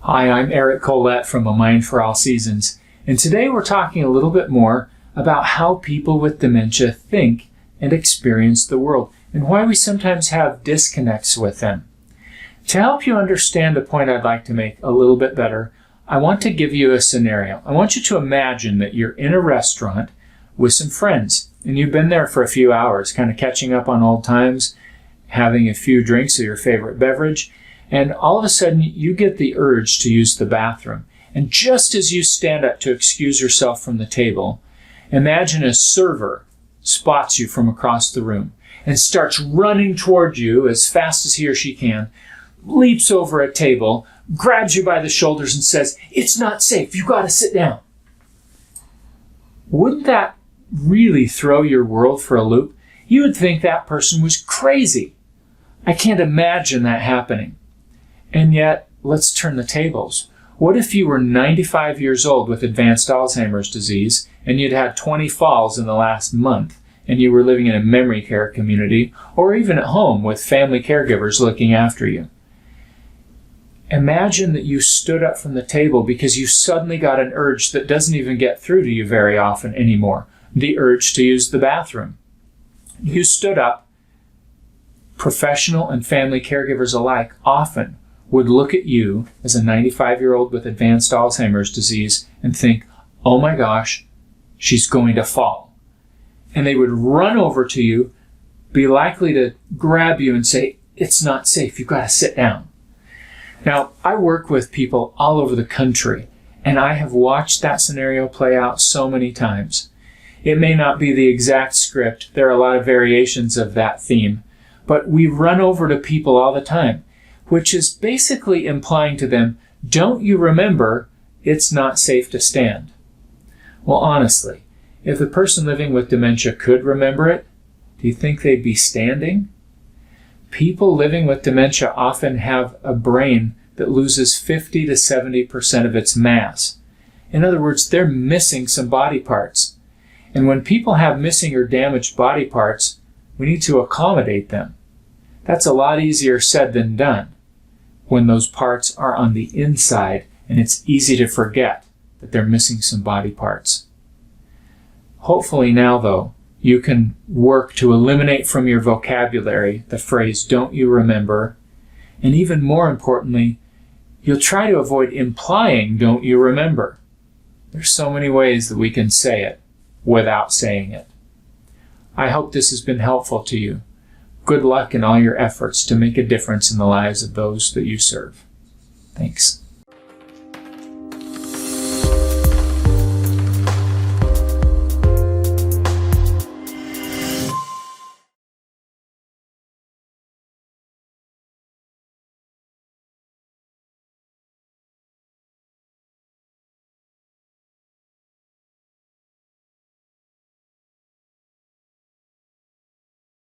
Hi, I'm Eric Colette from A Mind for All Seasons, and today we're talking a little bit more about how people with dementia think and experience the world, and why we sometimes have disconnects with them. To help you understand the point I'd like to make a little bit better, I want to give you a scenario. I want you to imagine that you're in a restaurant with some friends, and you've been there for a few hours, kind of catching up on old times, having a few drinks of your favorite beverage, and all of a sudden you get the urge to use the bathroom. And just as you stand up to excuse yourself from the table, imagine a server spots you from across the room and starts running toward you as fast as he or she can, leaps over a table, grabs you by the shoulders and says, "It's not safe, you gotta sit down." Wouldn't that really throw your world for a loop? You would think that person was crazy. I can't imagine that happening. And yet, let's turn the tables. What if you were 95 years old with advanced Alzheimer's disease and you'd had 20 falls in the last month and you were living in a memory care community or even at home with family caregivers looking after you? Imagine that you stood up from the table because you suddenly got an urge that doesn't even get through to you very often anymore, the urge to use the bathroom. You stood up. Professional and family caregivers alike often would look at you as a 95-year-old with advanced Alzheimer's disease and think, "Oh my gosh, she's going to fall." And they would run over to you, be likely to grab you and say, "It's not safe, you've got to sit down." Now, I work with people all over the country, and I have watched that scenario play out so many times. It may not be the exact script, there are a lot of variations of that theme, but we run over to people all the time, which is basically implying to them, "Don't you remember, it's not safe to stand?" Well, honestly, if the person living with dementia could remember it, do you think they'd be standing? People living with dementia often have a brain that loses 50 to 70% of its mass. In other words, they're missing some body parts. And when people have missing or damaged body parts, we need to accommodate them. That's a lot easier said than done when those parts are on the inside and it's easy to forget that they're missing some body parts. Hopefully now, though, you can work to eliminate from your vocabulary the phrase, "Don't you remember?" And even more importantly, you'll try to avoid implying, "Don't you remember?" There's so many ways that we can say it without saying it. I hope this has been helpful to you. Good luck in all your efforts to make a difference in the lives of those that you serve. Thanks.